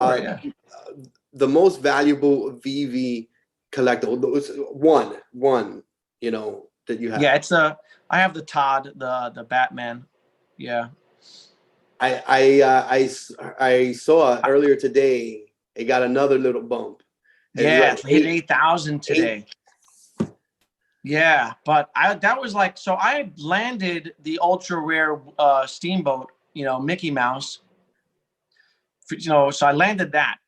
Right, yeah. The most valuable VV collectible, one, you know, that you have. Yeah, I have the Todd, the Batman. Yeah. I saw earlier today. It got another little bump. Yeah, like hit 8,000 today. Yeah, but that was like, so I landed the ultra rare Steamboat, you know, Mickey Mouse. You know, so I landed that.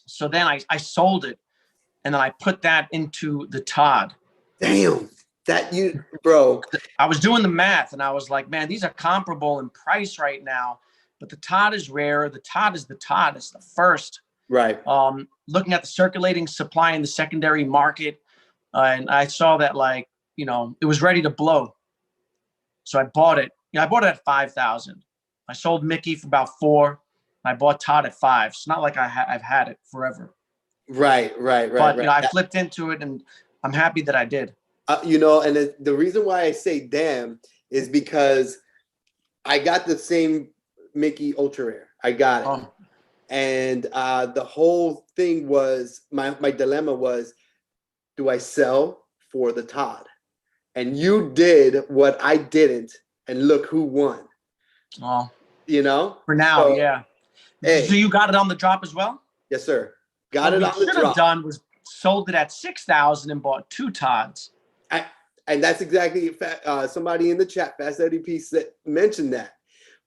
So then I sold it, and then I put that into the Todd. Damn, bro. I was doing the math, and I was like, man, these are comparable in price right now, but the Todd is rare. The Todd is the Todd. It's the first. Right. Looking at the circulating supply in the secondary market, and I saw that, like, you know, it was ready to blow. So I bought it. You know, I bought it at 5,000. I sold Mickey for about 4. I bought Todd at 5. It's not like I've had it forever. Right. But you know, I flipped into it, and I'm happy that I did. You know, and the reason why I say damn is because I got the same Mickey Ultra Rare. I got it. Oh. And the whole thing was, my dilemma was, do I sell for the Todd? And you did what I didn't, and look who won. Oh. You know? For now, so, yeah. Hey. So you got it on the drop as well? Yes, sir. Got it on the drop. What we should have done was sold it at 6,000 and bought 2 Todds. And that's exactly, somebody in the chat, Fast LDP, mentioned that.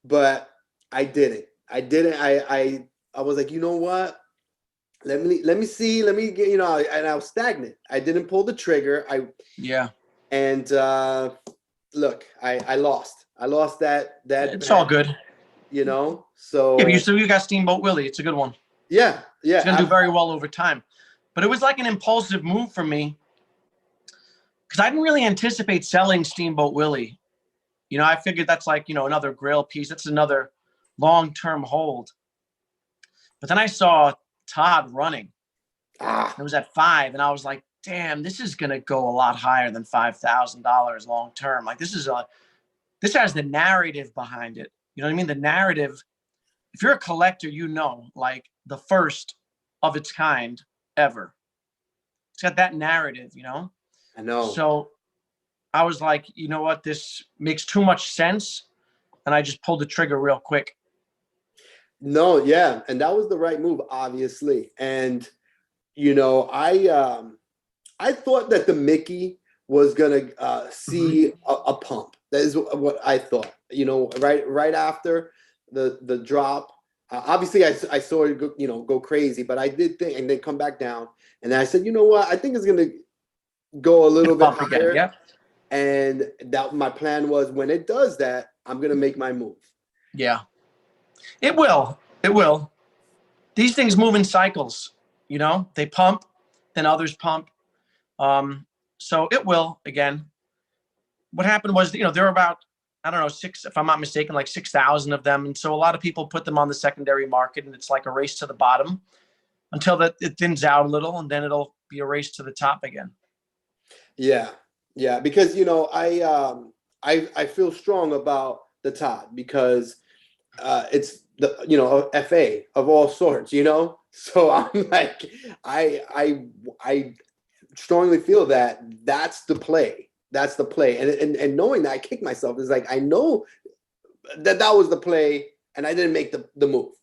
But I didn't. I was like, you know what? Let me see. Let me get, you know, and I was stagnant. I didn't pull the trigger. And look, I lost. I lost that. It's all good. You know, so. Yeah, you got Steamboat Willie. It's a good one. Yeah. It's going to do very well over time. But it was like an impulsive move for me, because I didn't really anticipate selling Steamboat Willie. You know, I figured that's like, you know, another grail piece. That's another long-term hold. But then I saw Todd running. It was at 5, and I was like, damn, this is going to go a lot higher than $5,000 long-term. Like, this has the narrative behind it. You know what I mean? The narrative, if you're a collector, you know, like the first of its kind ever. It's got that narrative, you know? I know. So I was like, you know what? This makes too much sense. And I just pulled the trigger real quick. No, yeah. And that was the right move, obviously. And, you know, I thought that the Mickey was going to see a pump. That is what I thought, you know, right after the drop. Obviously, I saw it go, you know, go crazy, but I did think, and then come back down. And I said, you know what? I think it's going to go a little bit higher. Again, yeah. And that my plan was, when it does that, I'm going to make my move. Yeah, it will. It will. These things move in cycles, you know, they pump, then others pump. So it will again. What happened was, you know, there were about, I don't know, 6, if I'm not mistaken, like 6,000 of them. And so a lot of people put them on the secondary market, and it's like a race to the bottom until it thins out a little, and then it'll be a race to the top again. Yeah. Yeah. Because, you know, I feel strong about the Todd, because it's the, you know, FA of all sorts, you know? So I'm like, I strongly feel that that's the play. That's the play. And knowing that, I kick myself. It's like, I know that was the play, and I didn't make the move,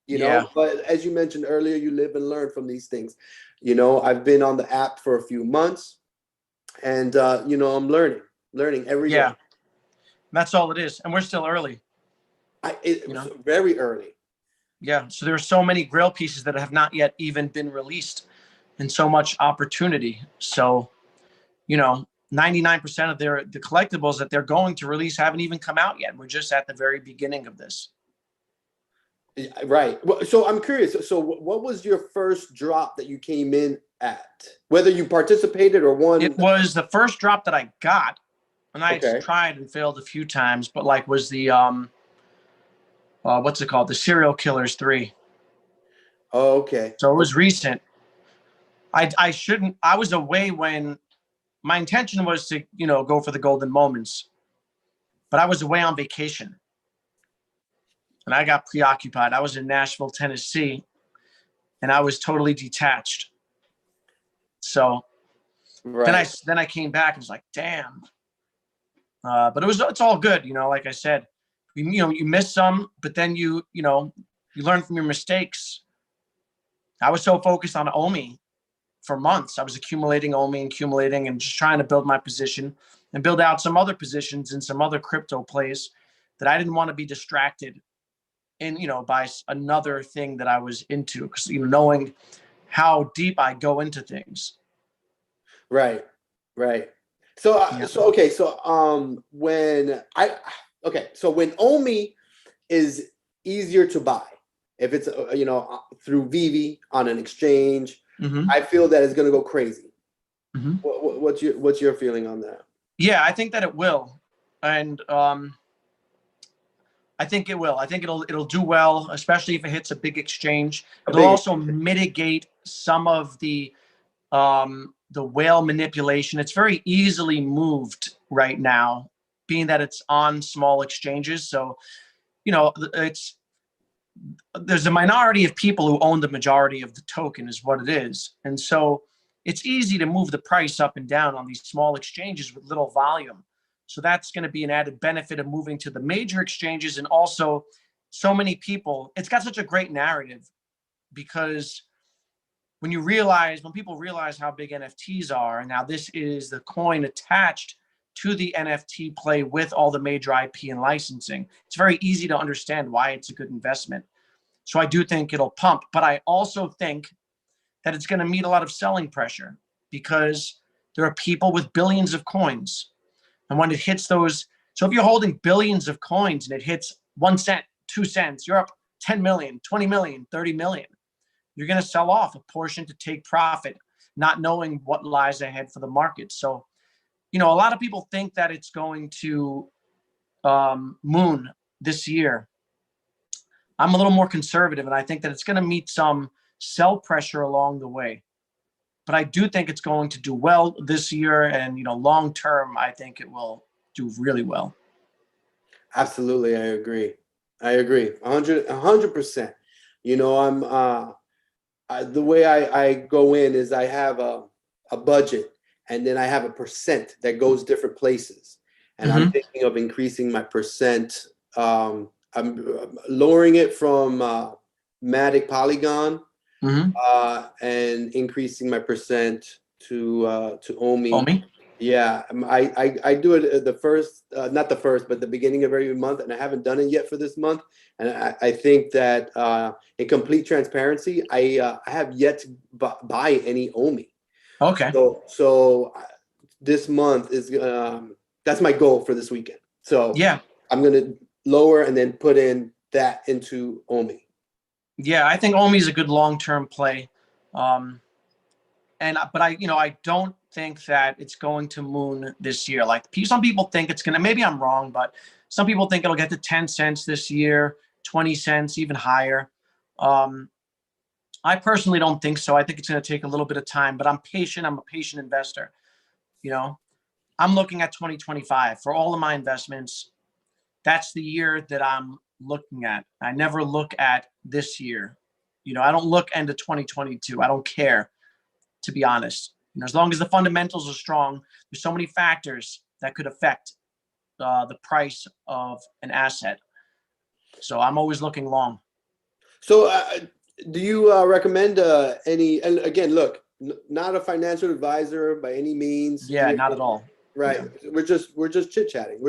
you know? Yeah. But as you mentioned earlier, you live and learn from these things. You know, I've been on the app for a few months, and, you know, I'm learning every day. Yeah. That's all it is. And we're still early. You know? Very early. Yeah. So there are so many grail pieces that have not yet even been released, and so much opportunity. So, you know, 99% of the collectibles that they're going to release haven't even come out yet. We're just at the very beginning of this. Right. So I'm curious. So what was your first drop that you came in at? Whether you participated or won? It was the first drop that I got, and I tried and failed a few times, but like was the what's it called? The Serial Killers 3. Oh, okay. So it was recent. I was away when my intention was to, you know, go for the golden moments, but I was away on vacation. and I got preoccupied. I was in Nashville, Tennessee, and I was totally detached. So then I came back and was like, damn. But it's all good, you know. Like I said, you miss some, but then you learn from your mistakes. I was so focused on OMI for months. I was accumulating OMI and just trying to build my position and build out some other positions in some other crypto plays that I didn't want to be distracted in, by another thing that I was into, because knowing how deep I go into things. Right. So when OMI is easier to buy, if it's through Veve on an exchange, I feel that it's going to go crazy. What's your feeling on that? Yeah, I think that it will, and I think it will. I think it'll do well, especially if it hits a big exchange. It'll also mitigate some of the whale manipulation. It's very easily moved right now, being that it's on small exchanges. So, there's a minority of people who own the majority of the token, is what it is. And so it's easy to move the price up and down on these small exchanges with little volume. So that's going to be an added benefit of moving to the major exchanges. And also, so many people, it's got such a great narrative, because when people realize how big NFTs are, and now this is the coin attached to the NFT play with all the major IP and licensing, it's very easy to understand why it's a good investment. So I do think it'll pump, but I also think that it's going to meet a lot of selling pressure, because there are people with billions of coins. And when it hits those, so if you're holding billions of coins and it hits 1 cent, 2 cents, you're up 10 million, 20 million, 30 million. You're going to sell off a portion to take profit, not knowing what lies ahead for the market. So, a lot of people think that it's going to moon this year. I'm a little more conservative, and I think that it's going to meet some sell pressure along the way. But I do think it's going to do well this year, and long term, I think it will do really well. Absolutely, I agree. 100%. The way I go in is I have a budget, and then I have a percent that goes different places. And I'm thinking of increasing my percent. I'm lowering it from Matic Polygon, and increasing my percent to OMI. Yeah, I do it not the first, but the beginning of every month, and I haven't done it yet for this month. And I think that in complete transparency, I have yet to buy any OMI. Okay. So this month is that's my goal for this weekend. So yeah, I'm gonna lower and then put in that into OMI. Yeah, I think OMI is a good long-term play. But I don't think that it's going to moon this year. Like, some people think it's gonna. Maybe I'm wrong, but some people think it'll get to 10 cents this year, 20 cents, even higher. I personally don't think so. I think it's going to take a little bit of time, but I'm patient. I'm a patient investor. I'm looking at 2025 for all of my investments. That's the year that I'm looking at. I never look at this year. I don't look into 2022. I don't care, to be honest. As long as the fundamentals are strong, there's so many factors that could affect the price of an asset. So I'm always looking long. So do you recommend any, and again, look, not a financial advisor by any means. Yeah, not at all. Right. Yeah. We're just chit-chatting.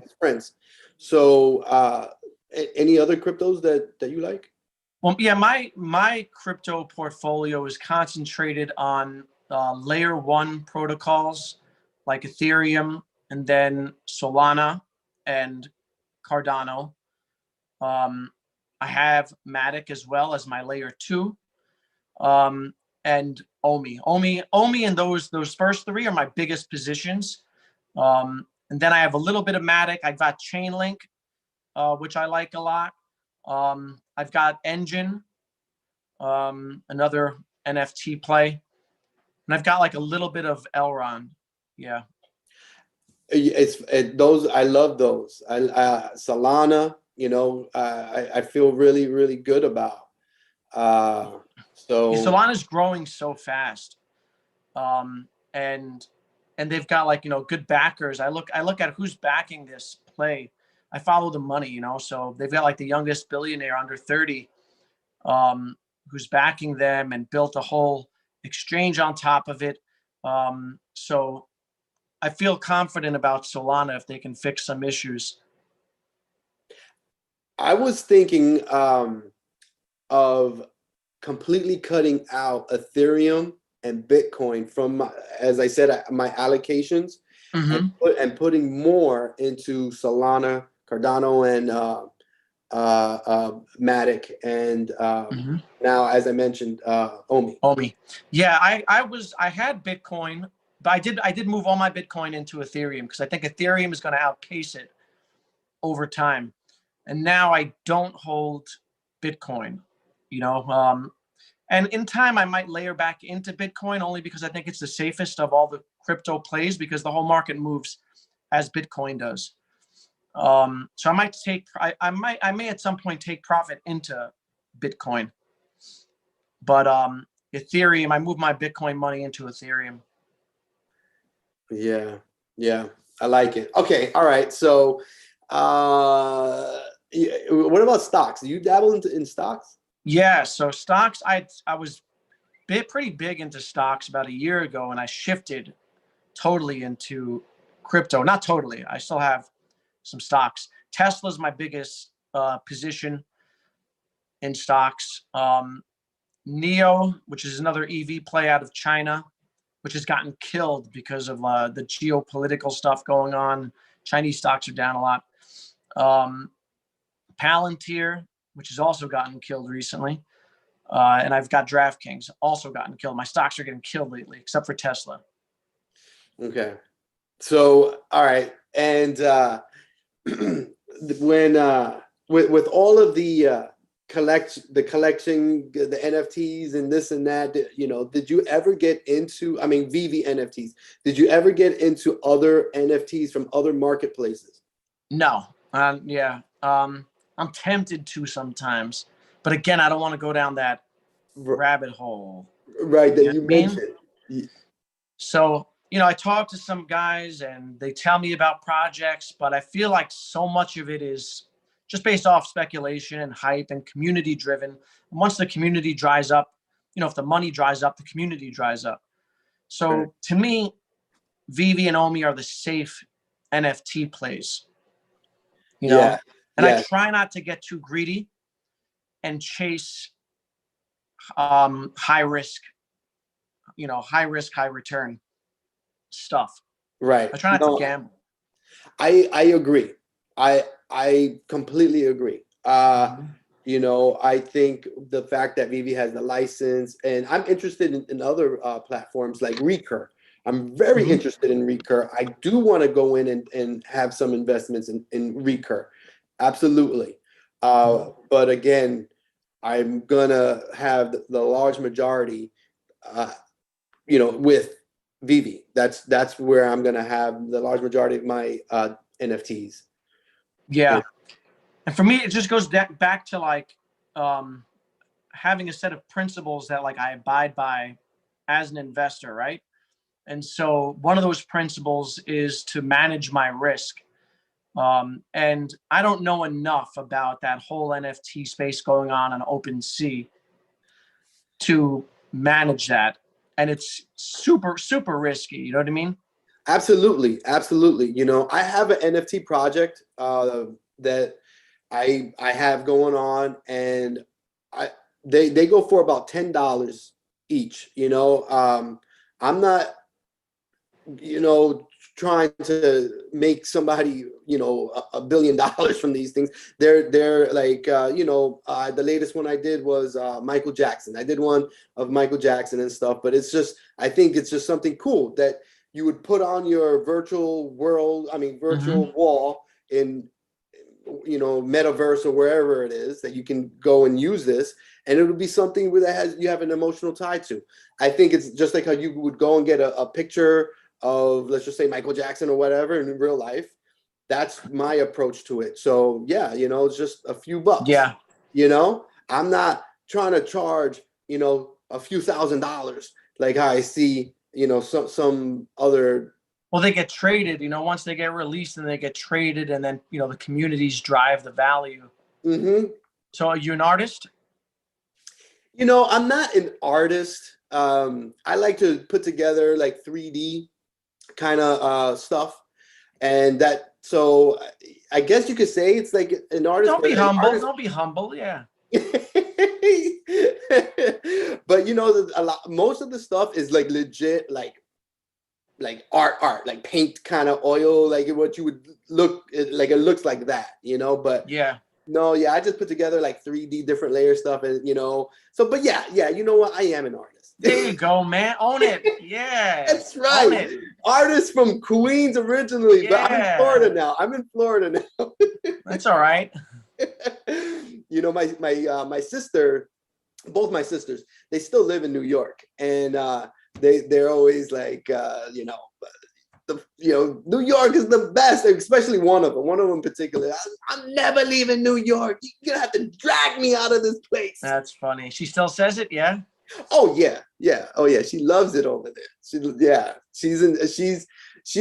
As friends. So any other cryptos that you like? Well, yeah, my crypto portfolio is concentrated on layer 1 protocols like Ethereum, and then Solana and Cardano. I have Matic as well as my layer 2, and OMI, and those first 3 are my biggest positions. And then I have a little bit of Matic. I've got Chainlink, which I like a lot. I've got Engine, another NFT play, and I've got like a little bit of Elrond. Yeah. Those, I love those. Solana, You know, I feel really, really good about. So Solana's growing so fast, and they've got like, you know, good backers. I look at who's backing this play. I follow the money, you know. So they've got like the youngest billionaire under 30, who's backing them and built a whole exchange on top of it. So I feel confident about Solana if they can fix some issues. I was thinking of completely cutting out Ethereum and Bitcoin from my, as I said, my allocations, and putting more into Solana, Cardano, and Matic, and now, as I mentioned, Omi. Yeah, I had Bitcoin, but I did move all my Bitcoin into Ethereum because I think Ethereum is going to outpace it over time. And now I don't hold Bitcoin, you know. And in time, I might layer back into Bitcoin only because I think it's the safest of all the crypto plays because the whole market moves as Bitcoin does. So I might take, I may at some point take profit into Bitcoin, but Ethereum, I move my Bitcoin money into Ethereum. Yeah, yeah, I like it. Okay, all right. So, what about stocks? Do you dabble in stocks? Yeah, so stocks, I was pretty big into stocks about a year ago, and I shifted totally into crypto. Not totally. I still have some stocks. Tesla's my biggest position in stocks. Neo, which is another EV play out of China, which has gotten killed because of the geopolitical stuff going on. Chinese stocks are down a lot. Palantir, which has also gotten killed recently. And I've got DraftKings, also gotten killed. My stocks are getting killed lately, except for Tesla. Okay. So, all right. And when with all of the collection, the NFTs and this and that, you know, did you ever get into, I mean, Veve NFTs, did you ever get into other NFTs from other marketplaces? No. Yeah. I'm tempted to sometimes, but again, I don't want to go down that rabbit hole. Right, that you mentioned. So, you know, I talk to some guys and they tell me about projects, but I feel like so much of it is just based off speculation and hype and community driven. And once the community dries up, you know, if the money dries up, the community dries up. So to me, Veve and Omi are the safe NFT plays, you know, and I try not to get too greedy and chase high risk, you know, high risk, high return stuff. Right. I try not to gamble. I agree. I completely agree. You know, I think the fact that Veve has the license, and I'm interested in other platforms like Recur. I'm very interested in Recur. I do want to go in and have some investments in Recur. Absolutely. But again, I'm gonna have the large majority, you know, with Veve. That's where I'm gonna have the large majority of my NFTs. Yeah. And for me, it just goes back to like having a set of principles that like I abide by as an investor, right? And so one of those principles is to manage my risk. And I don't know enough about that whole NFT space going on Opensea to manage that. And it's super, super risky. You know what I mean? Absolutely. Absolutely. You know, I have an NFT project that I have going on, and they go for about $10 each. You know, I'm not, you know, trying to make somebody, you know, $1 billion from these things. They're like, you know, the latest one I did was Michael Jackson. I did one of Michael Jackson and stuff, but it's just, I think it's just something cool that you would put on your virtual world, I mean, virtual wall in, you know, metaverse or wherever it is that you can go and use this, and it would be something that you have an emotional tie to. I think it's just like how you would go and get a picture of, let's just say, Michael Jackson or whatever in real life. That's my approach to it. So yeah, you know, it's just a few bucks. Yeah. You know, I'm not trying to charge, you know, a few $1,000s like how I see, you know, some other. Well, they get traded, you know, once they get released and they get traded, and then, you know, the communities drive the value. Mm-hmm. So are you an artist? You know, I'm not an artist. I like to put together like 3D kind of stuff. And that, so I guess you could say it's like an artist. Don't be humble. Artist. Don't be humble. Yeah. But you know, most of the stuff is like legit, like art, like paint kind of oil, like what you would look like. It looks like that, you know. But Yeah. no, yeah, I just put together like 3D different layer stuff, and you know. So, but yeah, you know what? I am an artist. There you go, man. Own it. Yeah. That's right. Own it. Artist from Queens originally, but I'm in Florida now. That's all right. You know, my sister, both my sisters, they still live in New York, and they're always like, you know, New York is the best, especially one of them in particular. I'm never leaving New York. You're gonna have to drag me out of this place. That's funny. She still says it, yeah? Oh yeah. Oh yeah. She loves it over there. She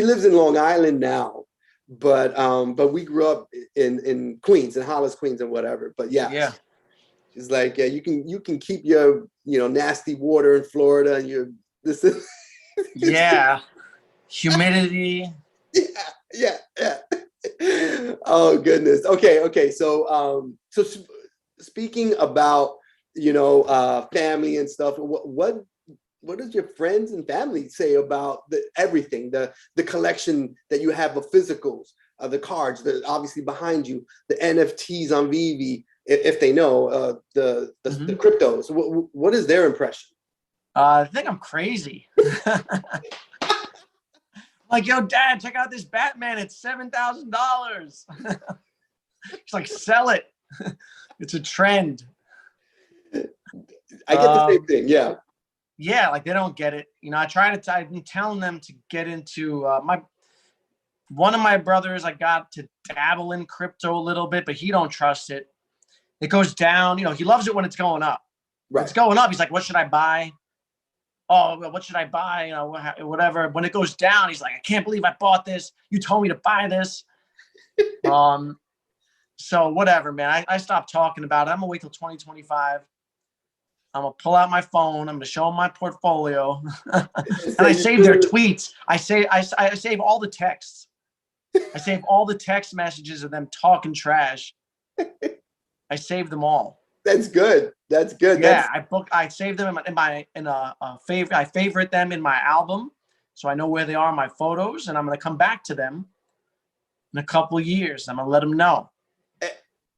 lives in Long Island now, but we grew up in Queens, in Hollis, Queens, and whatever. But yeah. She's like, yeah, you can keep your, you know, nasty water in Florida, and your this is yeah. Humidity. Yeah. Oh goodness. Okay. So speaking about, you know, family and stuff, what does your friends and family say about everything, the collection that you have of physicals, the cards, that obviously behind you, the NFTs on Veve, if they know, the cryptos? What is their impression? I think I'm crazy. Like, yo, Dad, check out this Batman. It's $7,000. It's like, sell it. It's a trend. I get the same thing. Yeah. Yeah, like they don't get it. You know, I've been telling them to get into one of my brothers. I got to dabble in crypto a little bit, but he don't trust it. It goes down. You know, he loves it when it's going up. Right. When it's going up, he's like, what should I buy? Oh, well, what should I buy? You know, whatever. When it goes down, he's like, I can't believe I bought this. You told me to buy this. So whatever, man. I stopped talking about it. I'm gonna wait till 2025. I'm gonna pull out my phone. I'm gonna show them my portfolio, and I save their tweets. I save all the texts. I save all the text messages of them talking trash. I save them all. That's good. Yeah, I save them in a favorite. I favorite them in my album, so I know where they are in my photos, and I'm gonna come back to them in a couple of years. I'm gonna let them know.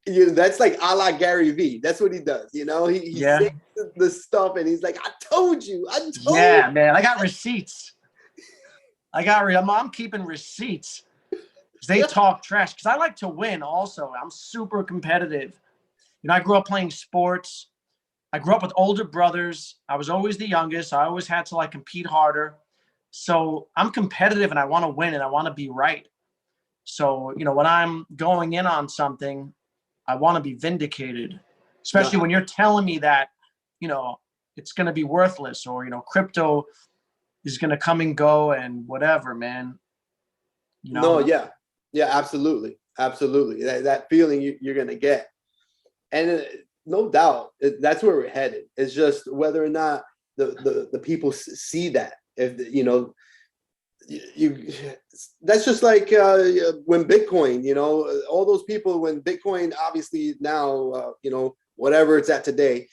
You know, that's like a la Gary Vee. That's what he does. You know, he says the stuff, and he's like, I told you. Yeah, man. I got receipts. I'm keeping receipts. They talk trash because I like to win. Also, I'm super competitive. You know, I grew up playing sports. I grew up with older brothers. I was always the youngest. I always had to like compete harder. So I'm competitive and I want to win and I want to be right. So, you know, when I'm going in on something, I want to be vindicated, especially when you're telling me that, you know, it's going to be worthless, or, you know, crypto is going to come and go and whatever, man. You know? No, yeah, absolutely. That feeling you're going to get. And no doubt, that's where we're headed. It's just whether or not the people see that. If you know, that's just like when Bitcoin. You know, all those people when Bitcoin, obviously now, you know, whatever it's at today.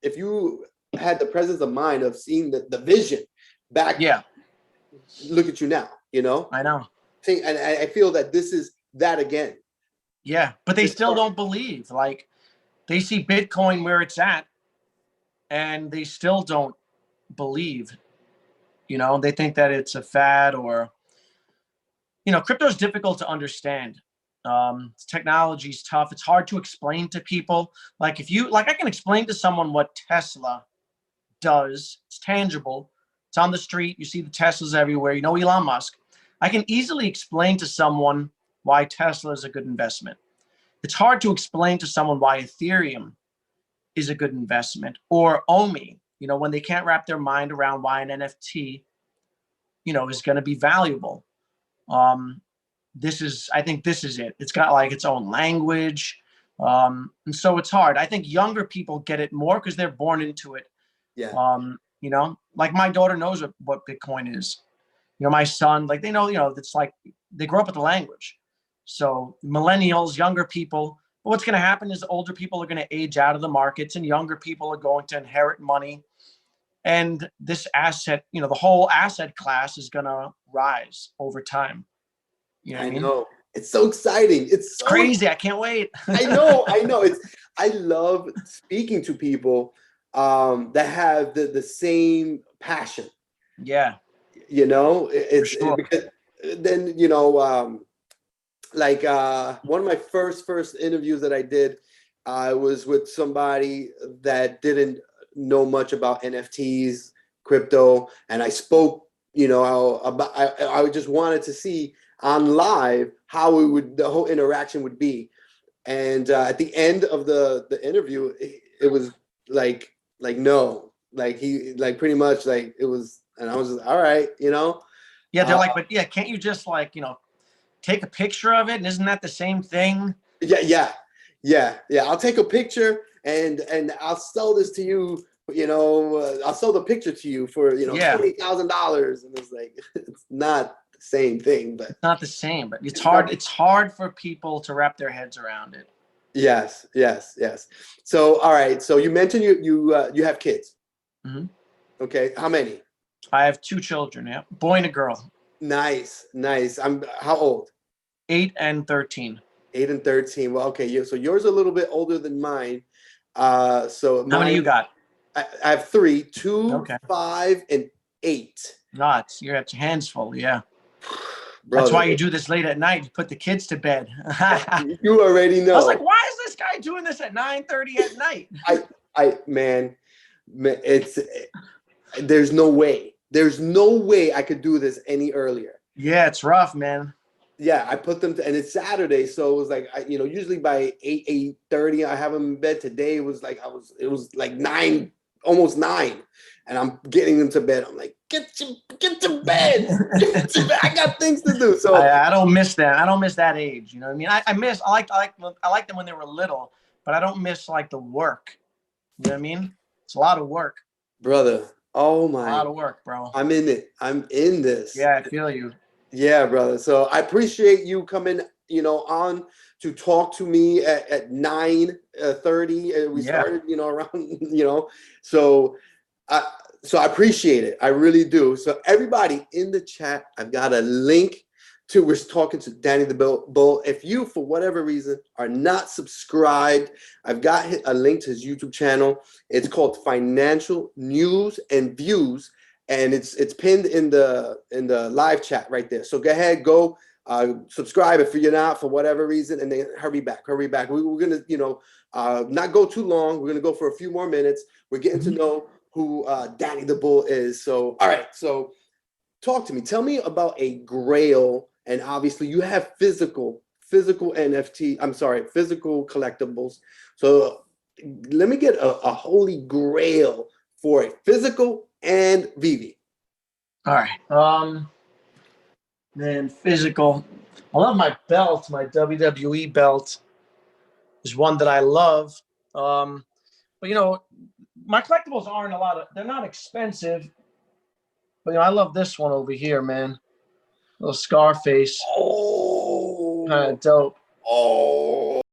If you had the presence of mind of seeing the vision back, look at you now. You know, I know. And I feel that this is that again. Yeah, but they still don't believe. Like, they see Bitcoin where it's at, and they still don't believe. You know, they think that it's a fad, or, you know, crypto is difficult to understand. Technology is tough. It's hard to explain to people. Like, I can explain to someone what Tesla does. It's tangible. It's on the street. You see the Teslas everywhere. You know Elon Musk. I can easily explain to someone why Tesla is a good investment. It's hard to explain to someone why Ethereum is a good investment, or OMI, you know, when they can't wrap their mind around why an NFT, you know, is going to be valuable. I think this is it. It's got like its own language. And so it's hard. I think younger people get it more because they're born into it. Yeah. You know, like my daughter knows what Bitcoin is. You know, my son, like they know, you know, it's like they grow up with the language. So millennials, younger people, but what's going to happen is older people are going to age out of the markets and younger people are going to inherit money. And this asset, you know, the whole asset class is going to rise over time. You know what I mean? know. It's so exciting. It's so crazy. I can't wait. I know. I love speaking to people that have the same passion. Yeah. You know, because then, you know, one of my first interviews that I did, I was with somebody that didn't know much about NFTs, crypto, and I spoke, you know, about I just wanted to see on live how the whole interaction would be. And at the end of the interview, it was like no, like he like pretty much like it was, and I was just, all right, you know. Yeah, they're like, but yeah, can't you just like, you know, take a picture of it? And isn't that the same thing? Yeah. I'll take a picture and I'll sell this to you. You know, I'll sell the picture to you for, you know, $20,000. And it's like, it's not the same thing, but it's not the same. But it's hard. It's hard for people to wrap their heads around it. Yes. So, all right. So you mentioned you have kids. Mm-hmm. Okay. How many? I have 2 children. Yeah, boy and a girl. Nice. How old? 8 and 13. 8 and 13. Well, okay. So yours are a little bit older than mine. So how many you got? I have 3, 2, okay. 5, and 8. Nuts. You have your hands full. Yeah. Brother, that's why you do this late at night. You put the kids to bed. You already know. I was like, why is this guy doing this at 9:30 at night? Man, it's there's no way I could do this any earlier. Yeah, it's rough, man. Yeah, I put them to, and it's Saturday, so it was like, you know, usually by 8:30 I have them in bed. Today it was like 9, almost 9, and I'm getting them to bed. I'm like, get to bed. I got things to do. So I don't miss that. I don't miss that age. You know what I mean? I like them when they were little, but I don't miss like the work. You know what I mean? It's a lot of work, brother. Oh my! A lot of work, bro. I'm in it. I'm in this. Yeah, I feel you. Yeah, brother. So I appreciate you coming, you know, on to talk to me at 9:30. We started, you know, around, you know, so I appreciate it. I really do. So everybody in the chat, I've got a link to, we're talking to Danny the Bull. If you, for whatever reason, are not subscribed, I've got a link to his YouTube channel. It's called Financial News and Views. And it's pinned in the live chat right there. So go ahead, go subscribe if you're not for whatever reason, and then hurry back. We're gonna, you know, not go too long. We're gonna go for a few more minutes. We're getting to know who Danny the Bull is. So all right, so talk to me. Tell me about a grail, and obviously you have physical NFT. I'm sorry, physical collectibles. So let me get a holy grail for a physical and Veve. All right. Man, physical. I love my belt. My WWE belt is one that I love. But you know, my collectibles aren't they're not expensive. But you know, I love this one over here, man. Little Scarface. Oh, Kind of dope. Oh,